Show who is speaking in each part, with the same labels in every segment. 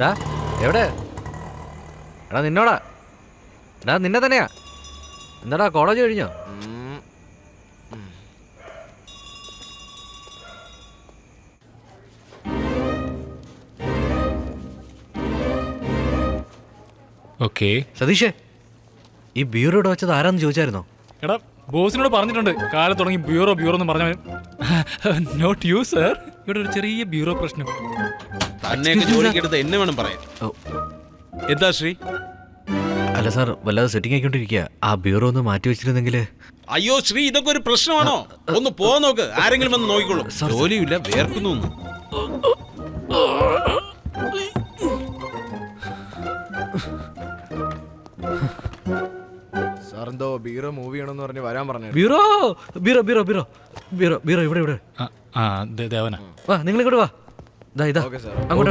Speaker 1: ഡാ എവിടെ? എടാ നിന്നോടാ. എടാ നിന്നെ തന്നെയാ. എന്താടാ കോളേജ് കഴിഞ്ഞോ?
Speaker 2: ഓക്കെ.
Speaker 1: സതീഷേ, ഈ ബ്യൂറോയുടെ വെച്ചത് ആരാന്ന് ചോദിച്ചായിരുന്നോ?
Speaker 2: എടാ ബോസിനോട് പറഞ്ഞിട്ടുണ്ട്, കാലത്ത് തുടങ്ങി ബ്യൂറോ ബ്യൂറോ എന്ന് പറഞ്ഞവൻ. നോട്ട് യു സർ, ഇവിടെ ഒരു ചെറിയ ബ്യൂറോ പ്രശ്നം.
Speaker 3: തന്നെയൊക്കെ ജോലിക്കെടുത്ത് എന്നെ വേണം പറയാൻ. എന്താ ശ്രീ?
Speaker 1: അല്ല സാർ, വല്ലാതെ സെറ്റിംഗ് ആയിക്കൊണ്ടിരിക്കുക. ആ ബ്യൂറോ ഒന്ന് മാറ്റി വെച്ചിരുന്നെങ്കിൽ.
Speaker 3: അയ്യോ ശ്രീ, ഇതൊക്കെ ഒരു പ്രശ്നമാണോ? ഒന്ന് പോ നോക്ക്, ആരെങ്കിലും വന്ന് നോക്കിക്കോളൂ. ജോലിയില്ല, വേർക്കുന്നു.
Speaker 4: സാറെന്തോ ബ്യൂറോ മൂവ് ചെയ്യണമെന്ന് പറഞ്ഞ് വരാൻ പറഞ്ഞു.
Speaker 1: Bureau bureau bureau bureau bureau bureau ഇവിടെ ഇവിടെ.
Speaker 2: ദേവന
Speaker 1: വാ, നിങ്ങൾ ഇങ്ങോട്ട് വാ. ഇതാ അങ്ങോട്ട്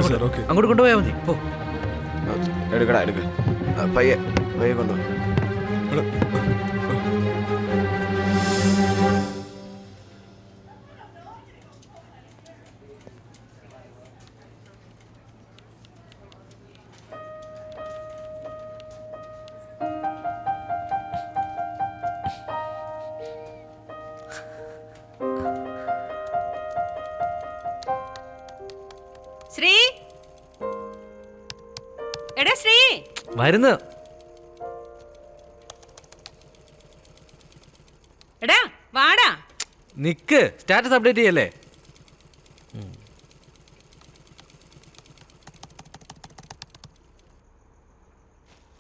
Speaker 1: അങ്ങോട്ട് കൊണ്ടുപോയാൽ മതി. പോ.
Speaker 4: എടുക്കടാ എടുക്ക. പയ്യെ പയ്യെ കൊണ്ടു.
Speaker 5: ശ്രീ, എടാ ശ്രീ,
Speaker 1: വരുന്നു.
Speaker 5: എടാ വാടാ.
Speaker 1: നിക്ക്, സ്റ്റാറ്റസ് അപ്ഡേറ്റ് ചെയ്യല്ലേ?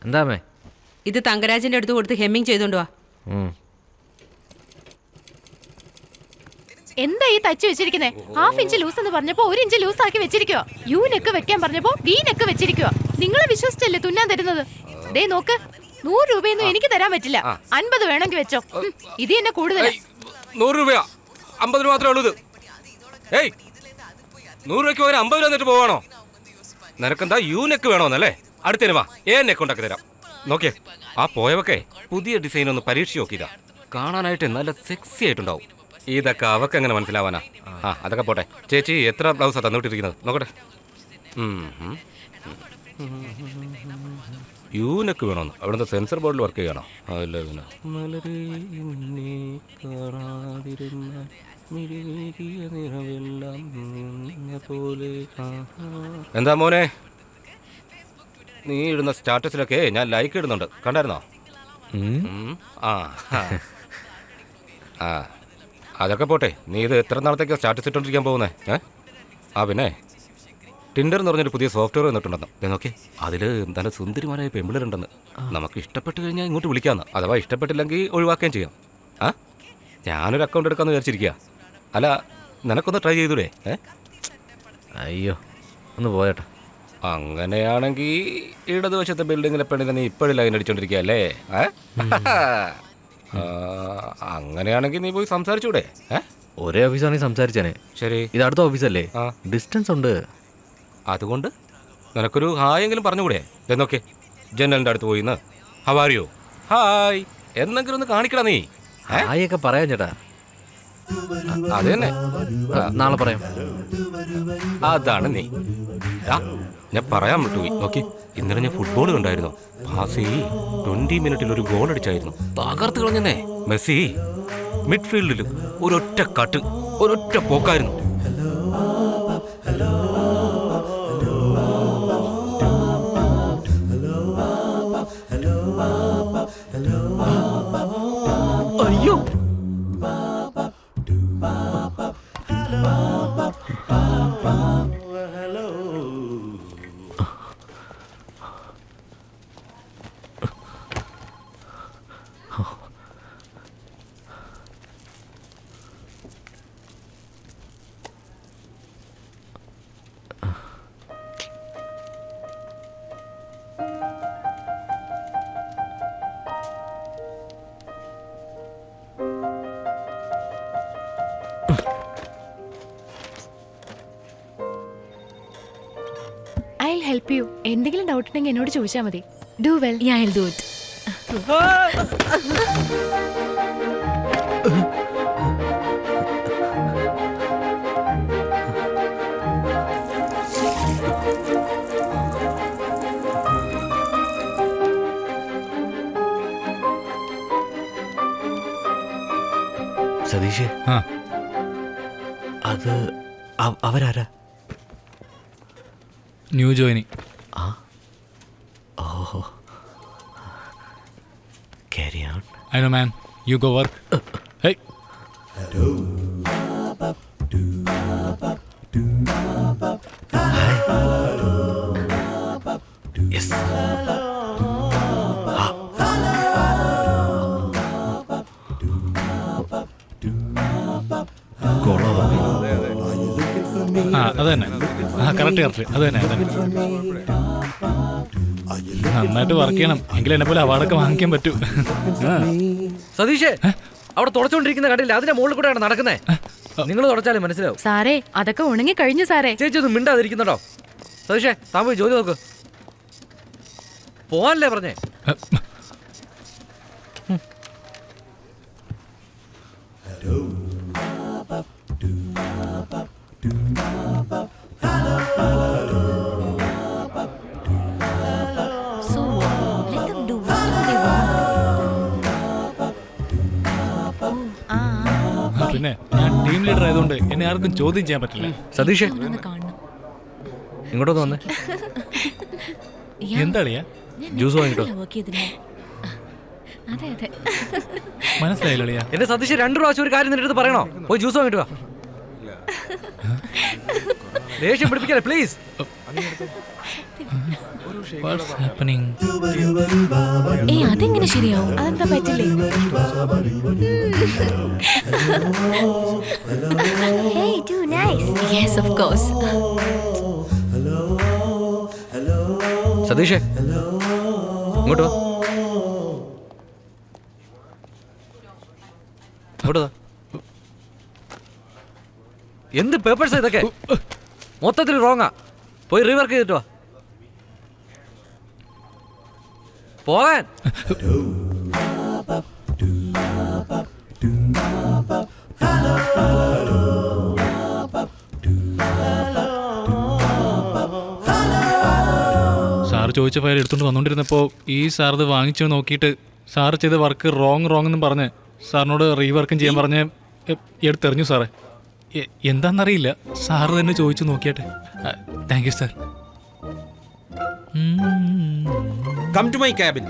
Speaker 1: എന്താമേ?
Speaker 5: ഇത് തങ്കരാജന്റെ അടുത്ത് കൊടുത്ത് ഹെമ്മിങ് ചെയ്തോണ്ട് വാ.
Speaker 6: എന്താ ഈ തച്ചു വെച്ചിരിക്കുന്നേ? 1/2 ഇഞ്ച് ലൂസ് എന്ന് പറഞ്ഞപ്പോ 1 ഇഞ്ച് ലൂസ് ആക്കി വെച്ചിരിക്കോ. യു നെക്ക് വെക്കാൻ പറഞ്ഞപ്പോ വി നെക്ക് വെച്ചിരിക്കോ. നിങ്ങളെ വിശ്വസിച്ചല്ലേ തുന്നാൻ തരുന്നത്? ദേ നോക്ക്, 100 രൂപയൊന്നും എനിക്ക് തരാൻ പറ്റില്ല. 50 വേണമെങ്കിൽ വെച്ചോ. ഇത് എന്നെ കൂടുതൽ.
Speaker 7: 100 രൂപയാ? 50 രൂപ മാത്രമേ ഉള്ളൂ. ഏയ്, 100 രൂപയ്ക്ക് പകരം 50 രൂപ എന്നിട്ട് പോവാണോ? നിനക്കെന്താ യു നെക്ക് വേണോന്നല്ലേ? അടുത്തേന് വാ, നെക്ക് ഉണ്ടാക്കി തരാം. നോക്കിയേ, ആ പോയവക്കെ പുതിയ ഡിസൈൻ ഒന്ന് പരീക്ഷിച്ച് നോക്കിയതാ. കാണാനായിട്ട് നല്ല സെക്സി ആയിട്ടുണ്ടാവും. ഇതൊക്കെ അവക്ക് എങ്ങനെ മനസ്സിലാവാനാ? അതൊക്കെ പോട്ടെ. ചേച്ചി എത്ര ബ്ലൗസാ തന്നിട്ടിരിക്കുന്നത്? നോക്കട്ടെ. യൂനൊക്കെ വേണമെന്ന് അവിടുത്തെ സെൻസർ ബോർഡിൽ വർക്ക് ചെയ്യണോ? അല്ല എന്താ മോനെ, നീ ഇടുന്ന സ്റ്റാറ്റസിലൊക്കെ ഞാൻ ലൈക്ക് ഇടുന്നുണ്ട്, കണ്ടായിരുന്നോ? അതൊക്കെ പോട്ടെ. നീ ഇത് എത്ര നാളത്തേക്കാണ് സ്റ്റാറ്റസ് ഇട്ടോണ്ടിരിക്കാൻ പോകുന്നേ? പിന്നെ ടിൻഡർ എന്ന് പറഞ്ഞൊരു പുതിയ സോഫ്റ്റ്വെയർ വന്നിട്ടുണ്ടെന്ന് നോക്കി. അതിൽ നല്ല സുന്ദരിമാരായ പെമ്പിളരുണ്ടെന്ന്. നമുക്ക് ഇഷ്ടപ്പെട്ട് കഴിഞ്ഞാൽ ഇങ്ങോട്ട് വിളിക്കാമെന്ന്. അഥവാ ഇഷ്ടപ്പെട്ടില്ലെങ്കിൽ ഒഴിവാക്കുകയും ചെയ്യാം. ഞാനൊരു അക്കൗണ്ട് എടുക്കാമെന്ന് വിചാരിച്ചിരിക്കുക. അല്ല, നിനക്കൊന്ന് ട്രൈ ചെയ്തൂടെ?
Speaker 1: അയ്യോ, ഒന്ന് പോയട്ടെ.
Speaker 7: അങ്ങനെയാണെങ്കിൽ ഇടതുവശത്തെ ബിൽഡിങ്ങിലെ പെണ്ണിനെ നീ ഇപ്പോഴും ലൈൻ അടിച്ചോണ്ടിരിക്കുക അല്ലേ? അങ്ങനെയാണെങ്കിൽ നീ പോയി സംസാരിച്ചൂടെ?
Speaker 1: ഒരേ ഓഫീസാണെങ്കിൽ സംസാരിച്ചേനെ.
Speaker 7: ശരി,
Speaker 1: ഇത് അടുത്ത ഓഫീസല്ലേ? ഡിസ്റ്റൻസ് ഉണ്ട്.
Speaker 7: അതുകൊണ്ട് നിനക്കൊരു ഹായെങ്കിലും പറഞ്ഞുകൂടെ? എന്നൊക്കെ ജനലിൻ്റെ അടുത്ത് പോയിന്ന് ഹവാരിയോ ഹായ് എന്നെങ്കിലും ഒന്ന് കാണിക്കടാ നീ.
Speaker 1: ഹായൊക്കെ പറയാം ചേട്ടാ.
Speaker 7: അത് തന്നെ,
Speaker 1: നാളെ പറയാം.
Speaker 7: അതാണ് നീ. ഞാൻ പറയാൻ വിട്ടുപോയി. നോക്കി, ഇന്നലെ ഞാൻ ഫുട്ബോൾ കണ്ടായിരുന്നു. ഭാസി 20 മിനിറ്റിൽ ഒരു ഗോൾ അടിച്ചായിരുന്നു. തകർത്ത് കളഞ്ഞേ. മെസ്സി മിഡ്ഫീൽഡിൽ ഒരൊറ്റ കട്ട്, ഒരൊറ്റ പോക്കായിരുന്നു.
Speaker 1: അയ്യോ,
Speaker 6: I'll help you. എന്തെങ്കിലും ഡൗട്ട് ഉണ്ടെങ്കിൽ എന്നോട് ചോദിച്ചാൽ മതി. Do well.
Speaker 5: Yeah, I'll do it.
Speaker 1: Satheesh
Speaker 2: ആ
Speaker 1: അത് അവരാരാ?
Speaker 2: New joinee.
Speaker 1: ഓഹോ, carry on.
Speaker 2: I know man, you go work. Hey
Speaker 1: yes.
Speaker 2: ആ അത് തന്നെ, ആ കറക്റ്റ് അത് തന്നെ നന്നായിട്ട് വർക്ക് ചെയ്യണം, എങ്കിലും എന്നെ പോലെ അവാർഡൊക്കെ വാങ്ങിക്കാൻ പറ്റൂ.
Speaker 1: സതീഷേ, അവിടെ തുടച്ചോണ്ടിരിക്കുന്ന കണ്ടില്ല, അതിന്റെ മുകളിൽ കൂടെയാണ് നടക്കുന്നേ. നിങ്ങൾ തുടച്ചാലും മനസ്സിലാവും.
Speaker 6: സാറേ അതൊക്കെ ഉണങ്ങി കഴിഞ്ഞു സാറേ.
Speaker 1: ചേച്ചി ഒന്നും മിണ്ടാതിരിക്കുന്നുണ്ടോ? സതീഷേ, താൻ പോയി ജോലി നോക്ക്. പോവാനല്ലേ പറഞ്ഞേ?
Speaker 6: So let them do whatever they want.
Speaker 2: പിന്നെ ഞാൻ ടീം ലീഡർ ആയതുകൊണ്ട് എന്നെ ആർക്കും ചോദ്യം ചെയ്യാൻ പറ്റില്ല.
Speaker 1: സതീഷേ,
Speaker 6: ഒന്ന് കാണണം.
Speaker 1: ഇങ്ങോട്ടൊന്ന് വന്നേ.
Speaker 2: എന്താളിയാ?
Speaker 1: ജ്യൂസ് വാങ്ങിട്ടോ.
Speaker 6: വർക്ക് ചെയ്തിരുന്നു. അതെ അതെ.
Speaker 2: മനസ്സിലായില്ലിയാ?
Speaker 1: എന്റെ സതീഷ് 2 പ്രാവശ്യം ഒരു കാര്യം നിന്റെ അടുത്ത് പറയണോ? പോയി ജ്യൂസ് വാങ്ങിട്ട് വാ. ദേഷ്യം പിടിപ്പിക്കല്ലേ പ്ലീസ്.
Speaker 2: What's happening?
Speaker 6: ഏയ് അതെങ്ങനെ ശരിയാവും? അതെന്താ പറ്റില്ലേ? Hey, too nice. Yes, of course.
Speaker 1: സതീഷേ, ഇങ്ങോട്ട് വാ. ഇങ്ങോട്ട് വാ. എന്ത് പേപ്പേഴ്സാ ഇതൊക്കെ? മൊത്തത്തിൽ റോങ്ങാ. പോയി റീവർക്ക് ചെയ്തിട്ട് വാ. പോകാൻ.
Speaker 2: സാറ് ചോദിച്ച ഫയൽ എടുത്തുകൊണ്ട് വന്നുകൊണ്ടിരുന്നപ്പോൾ ഈ സാർ ഇത് വാങ്ങിച്ചു നോക്കിയിട്ട് സാറ് ചെയ്ത വർക്ക് റോങ് എന്നും പറഞ്ഞ് സാറിനോട് റീവർക്കും ചെയ്യാൻ പറഞ്ഞ് എടുത്തെറിഞ്ഞു സാറേ. എന്താണെന്നറിയില്ല, സാറ് തന്നെ ചോദിച്ചു നോക്കിയാട്ടെ. Thank you sir.
Speaker 3: Come to my cabin.